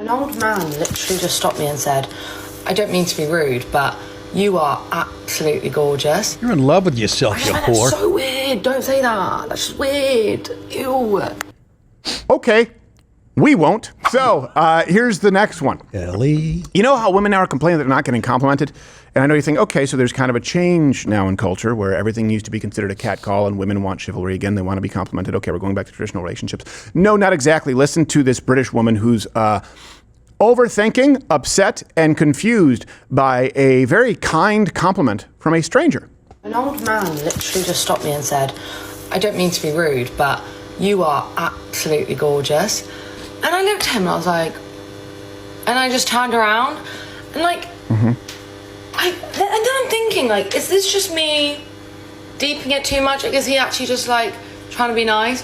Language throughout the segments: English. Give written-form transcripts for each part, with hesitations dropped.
An old man literally just stopped me and said, I don't mean to be rude, but you are absolutely gorgeous. You're in love with yourself, you whore. That's so weird. Don't say that. That's just weird. Ew. Okay, we won't. So here's the next one. Ellie. You know how women now are complaining that they're not getting complimented? And I know you think, okay, so there's kind of a change now in culture where everything used to be considered a catcall and women want chivalry again. They want to be complimented. Okay, we're going back to traditional relationships. No, not exactly. Listen to this British woman who's overthinking, upset, and confused by a very kind compliment from a stranger. An old man literally just stopped me and said, I don't mean to be rude, but you are absolutely gorgeous. And I looked at him and I was like, and I just turned around and like, and then I'm thinking, like, is this just me deeping it too much? Like, is he actually just like trying to be nice?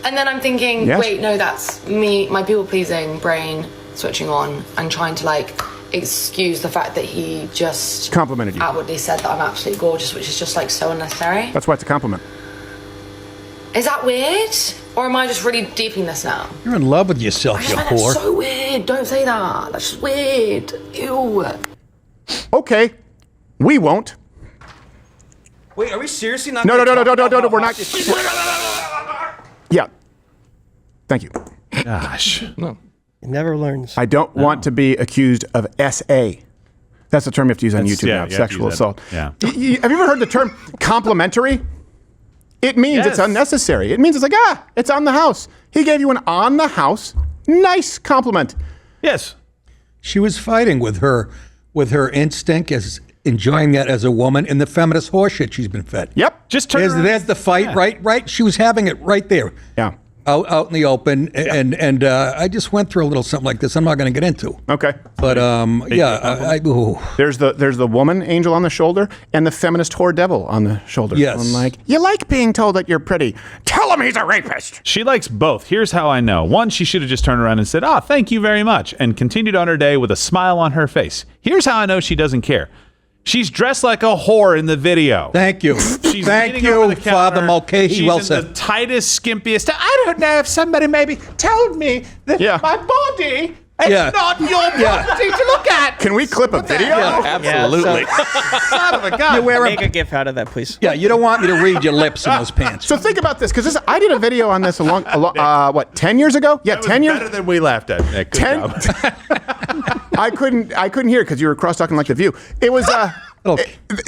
And then I'm thinking, yes. Wait, no, that's me, my people-pleasing brain switching on and trying to like excuse the fact that he just complimented you, outwardly said that I'm absolutely gorgeous, which is just like so unnecessary. That's why it's a compliment. Is that weird? Or am I just really deeping this now? You're in love with yourself, you whore. That's so weird. Don't say that. That's just weird. Ew. Okay, we won't. Wait, are we seriously not? No, we're not. Yeah. Thank you. Gosh. No. It never learns. I don't want to be accused of SA. That's the term you have to use on YouTube now, sexual assault. Yeah. Have you ever heard the term complimentary? It means it's unnecessary. It means it's like, it's on the house. He gave you an on the house, nice compliment. Yes. She was fighting with her instinct as enjoying that as a woman in the feminist horseshit she's been fed. Yep. Just turn around. There's the fight, right? She was having it right there. Yeah. Out in the open, and I just went through a little something like this. I'm not going to get into. Okay. But there's the woman angel on the shoulder and the feminist whore devil on the shoulder. Yes. I'm like, you like being told that you're pretty. Tell him he's a rapist. She likes both. Here's how I know. One, she should have just turned around and said, thank you very much, and continued on her day with a smile on her face. Here's how I know she doesn't care. She's dressed like a whore in the video. Thank you. She's Thank you, Father Mulcahy. She's well in said. the tightest, skimpiest. I don't know if somebody maybe told me that my body is not your property to look at. Can we clip a video? Yeah, absolutely. Son of a gun. Make a gif out of that, please. Yeah, you don't want me to read your lips in those pants. So think about this, because I did a video on this 10 years ago? Yeah, That 10 was years. better than we laughed at. Good 10. job. I couldn't hear because you were cross talking like The View. It was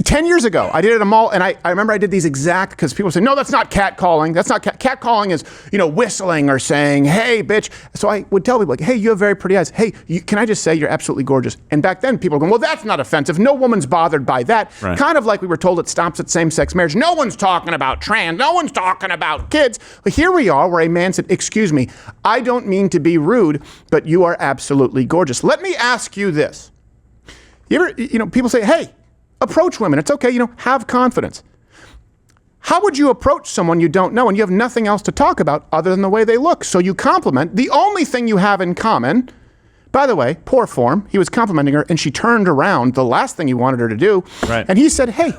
10 years ago. I did it at a mall, and I remember I did these exact, because people say, no, that's not catcalling. That's not catcalling is whistling or saying, hey, bitch. So I would tell people like, hey, you have very pretty eyes. Hey, can I just say you're absolutely gorgeous? And back then people were going, well, that's not offensive. No woman's bothered by that. Right. Kind of like we were told it stops at same-sex marriage. No one's talking about trans. No one's talking about kids. But here we are where a man said, excuse me, I don't mean to be rude, but you are absolutely gorgeous. Let me ask you this. You ever, people say, hey, approach women. It's okay, have confidence. How would you approach someone you don't know and you have nothing else to talk about other than the way they look? So you compliment the only thing you have in common. By the way, poor form. He was complimenting her and she turned around, the last thing he wanted her to do. Right. And he said, hey,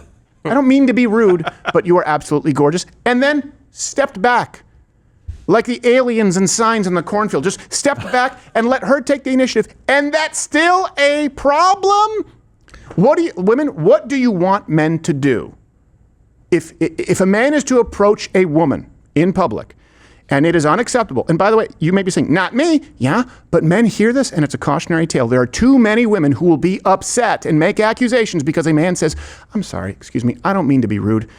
I don't mean to be rude, but you are absolutely gorgeous. And then stepped back. Like the aliens and signs in the cornfield. Just stepped back and let her take the initiative. And that's still a problem? What do you want men to do? If a man is to approach a woman in public and it is unacceptable, and by the way, you may be saying, not me, yeah, but men hear this and it's a cautionary tale. There are too many women who will be upset and make accusations because a man says, I'm sorry, excuse me, I don't mean to be rude.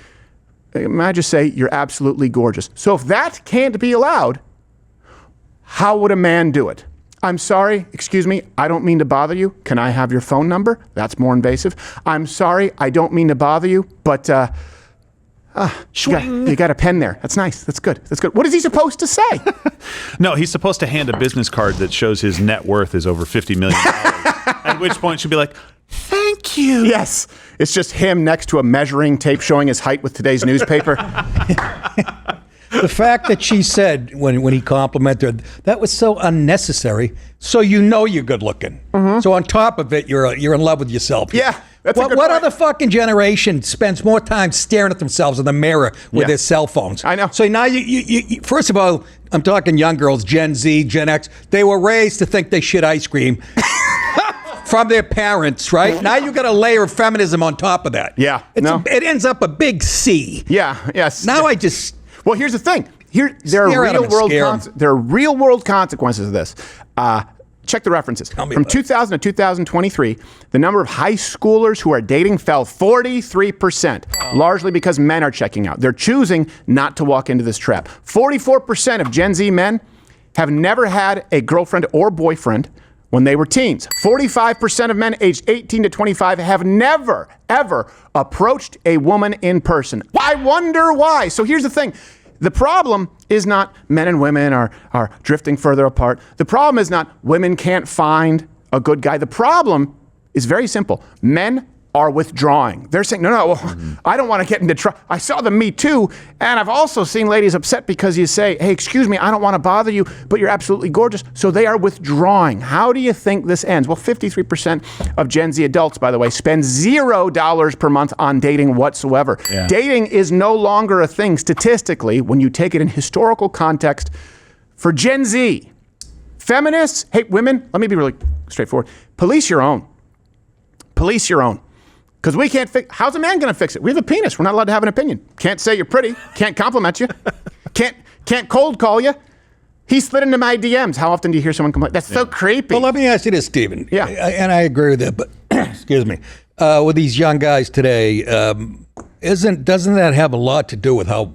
I just say you're absolutely gorgeous. So if that can't be allowed, how would a man do it? I'm sorry, excuse me, I don't mean to bother you. Can I have your phone number? That's more invasive. I'm sorry, I don't mean to bother you, but you got a pen there. That's nice. That's good. That's good. What is he supposed to say? No, he's supposed to hand a business card that shows his net worth is over $50 million. At which point she'll be like, thank you. Yes. It's just him next to a measuring tape showing his height with today's newspaper. The fact that she said when he complimented her, that was so unnecessary. So you're good looking. So on top of it, you're in love with yourself. Yeah. That's a good what point. other fucking generation spends more time staring at themselves in the mirror with Yeah. their cell phones? I know. So now you first of all, I'm talking young girls, Gen Z, Gen X. They were raised to think they shit ice cream from their parents, right? Now you got a layer of feminism on top of that. Yeah, it ends up a big C. Yeah, yes. Now I just. Well, here's the thing. There Stare are at 'em and scare 'em. there are real world consequences of this. Check the references. Tell me From about it. 2000 to 2023, the number of high schoolers who are dating fell 43%, largely because men are checking out. They're choosing not to walk into this trap. 44% of Gen Z men have never had a girlfriend or boyfriend when they were teens. 45% of men aged 18 to 25 have never, ever approached a woman in person. I wonder why. So here's the thing. The problem is not men and women are drifting further apart. The problem is not women can't find a good guy. The problem is very simple. Men are withdrawing. They're saying, no, I don't want to get into trouble. I saw the Me Too, and I've also seen ladies upset because you say, hey, excuse me, I don't want to bother you, but you're absolutely gorgeous. So they are withdrawing. How do you think this ends? Well, 53% of Gen Z adults, by the way, spend $0 per month on dating whatsoever. Yeah. Dating is no longer a thing statistically when you take it in historical context for Gen Z. Feminists, hey, women, let me be really straightforward. Police your own. Police your own. Because we can't fix. How's a man going to fix it? We have a penis. We're not allowed to have an opinion. Can't say you're pretty. Can't compliment you. Can't cold call you. He slid into my DMs. How often do you hear someone complain? That's so creepy. Well, let me ask you this, Stephen. Yeah. And I agree with that, but excuse me. With these young guys today, doesn't that have a lot to do with how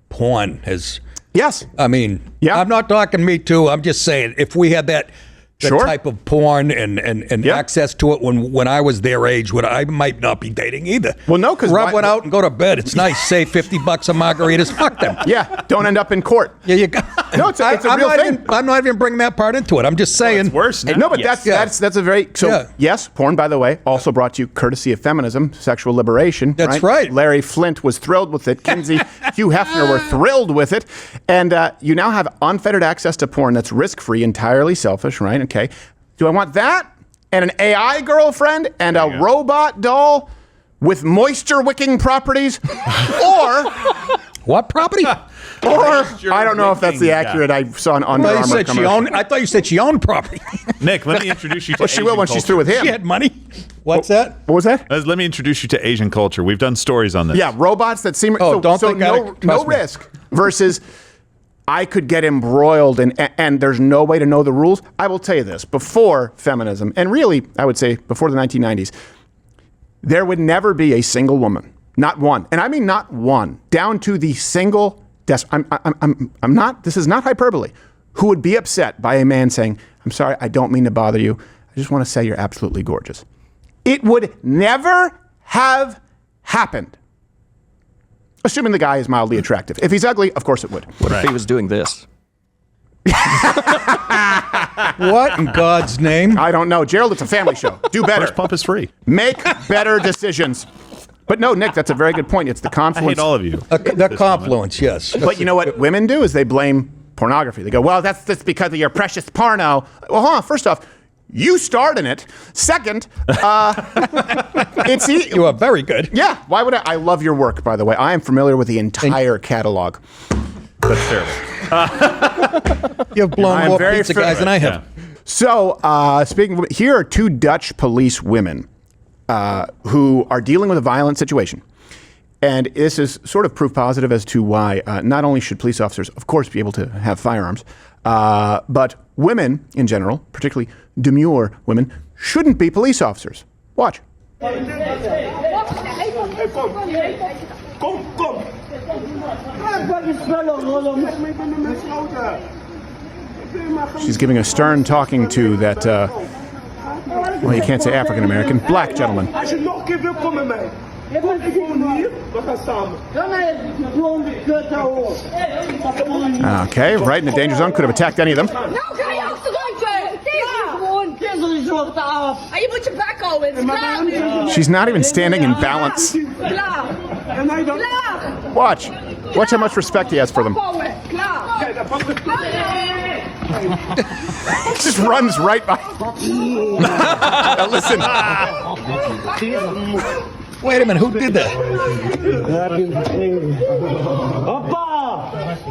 porn has? Yes. I mean, Yeah. I'm not talking Me Too. I'm just saying if we had that Sure. type of porn and Yeah. access to it when I was their age, I might not be dating either. Well, no, 'cause rub why- one out and go to bed. It's nice. Save $50 on margaritas. Fuck them. Yeah. Don't end up in court. Yeah, you go. No, it's a I'm real not thing. I'm not even bringing that part into it. I'm just saying. It's worse now. No, but Yes. that's a very yes. Porn, by the way, also brought to you courtesy of feminism, sexual liberation. That's right. Larry Flint was thrilled with it. Kinsey, Hugh Hefner were thrilled with it, and you now have unfettered access to porn that's risk-free, entirely selfish. Right? Okay. Do I want that and an AI girlfriend and a robot doll with moisture-wicking properties, or? What property? Or I don't know if that's the accurate. I saw an Under Armour commercial. I thought you said she owned property. Nick, let me introduce you to Well, she will Asian when she's culture. through with him. She had money. What's that? What was that? Let me introduce you to Asian culture. We've done stories on this. Yeah, robots that seem Oh, don't think I- no trust me. risk versus I could get embroiled and there's no way to know the rules. I will tell you this, before feminism, and really I would say before the 1990s, there would never be a single woman, not one, and I mean not one, down to the single. I'm not. This is not hyperbole. Who would be upset by a man saying, "I'm sorry, I don't mean to bother you. I just want to say you're absolutely gorgeous." It would never have happened. Assuming the guy is mildly attractive. If he's ugly, of course it would. What if he was doing this? What in God's name? I don't know. Gerald, it's a family show. Do better. First pump is free. Make better decisions. But no, Nick, that's a very good point. It's the I confluence. hate all of you. The confluence, yes. But you know what women do is they blame pornography. They go, well, that's because of your precious porno. Well, hold on. First off, you starred in it. Second, it's You are very good. yeah. Why would I love your work, by the way. I am familiar with the entire catalog. That's terrible. You've blown I am more very pizza guys than I have. So, speaking of, here are two Dutch police women who are dealing with a violent situation. And this is sort of proof positive as to why not only should police officers, of course, be able to have firearms, but women in general, particularly demure women, shouldn't be police officers. Watch. She's giving a stern talking to that, well, you can't say African American, black gentleman. I should not give you comment, mate. Okay, right in the danger zone, could have attacked any of them. Nou ga je achteruit! Gewoon pisselzocht af! En je moet je bek houden, het is klaar nu! She's not even standing in balance. Klaar! Klaar! Watch. Watch how much respect he has for them. Ophouden! Klaar! Just runs right by. Now listen. Wait a minute, who did that?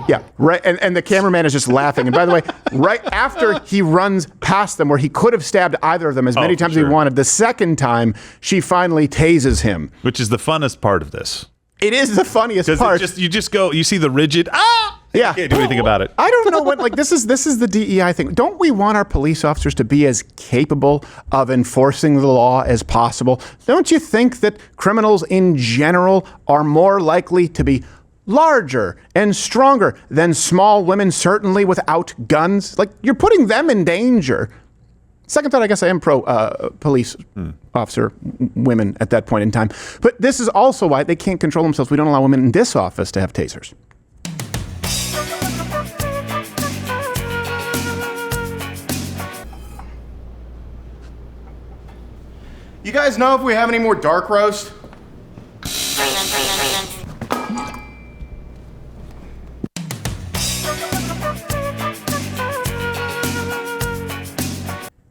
Yeah, right. And the cameraman is just laughing. And by the way, right after he runs past them, where he could have stabbed either of them as many times as he wanted, the second time she finally tases him, which is the funnest part of this. It is the funniest part. You see the rigid Yeah. Can't do anything about it. I don't know what, like, this is the DEI thing. Don't we want our police officers to be as capable of enforcing the law as possible? Don't you think that criminals in general are more likely to be larger and stronger than small women, certainly without guns? Like, you're putting them in danger. Second thought, I guess I am pro police officer women at that point in time. But this is also why they can't control themselves. We don't allow women in this office to have tasers. You guys know if we have any more dark roast?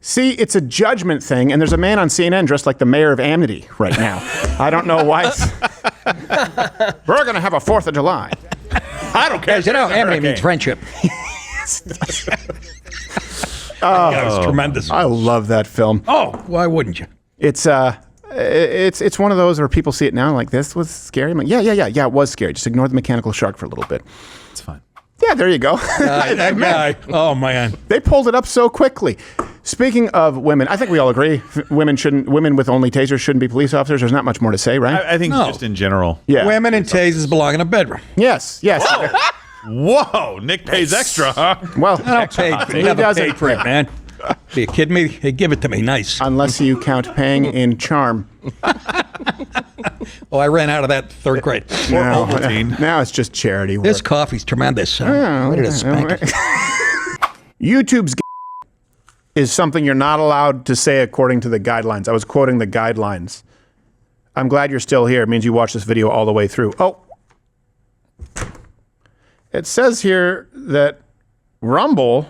See, it's a judgment thing, and there's a man on CNN dressed like the mayor of Amity right now. I don't know why. We're going to have a 4th of July. I don't care. You know, Amity means friendship. That was tremendous. I love that film. Oh, why wouldn't you? It's one of those where people see it now like, this was scary. I'm like, yeah, it was scary. Just ignore the mechanical shark for a little bit. It's fine. Yeah, there you go. That guy. Oh, man. They pulled it up so quickly. Speaking of women, I think we all agree women with only tasers shouldn't be police officers. There's not much more to say, right? I think just in general. Yeah. Women and tasers belong in a bedroom. Yes. Whoa, Nick pays extra, huh? Well, I don't pay. He Never doesn't. paid for it, man. Are you kidding me? Hey, give it to me. Nice. Unless you count paying in charm. Oh, I ran out of that 3rd grade. Now it's just charity work. This coffee's tremendous. What did it spank? YouTube's is something you're not allowed to say according to the guidelines. I was quoting the guidelines. I'm glad you're still here. It means you watched this video all the way through. Oh. It says here that Rumble,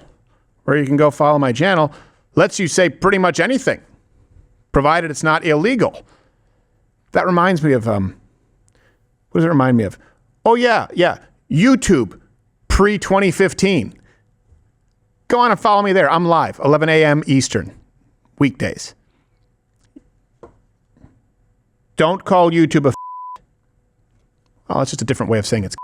where you can go follow my channel, lets you say pretty much anything, provided it's not illegal. That reminds me of, what does it remind me of? Oh, yeah. YouTube, pre-2015. Go on and follow me there. I'm live, 11 a.m. Eastern, weekdays. Don't call YouTube a. Oh, it's just a different way of saying it's.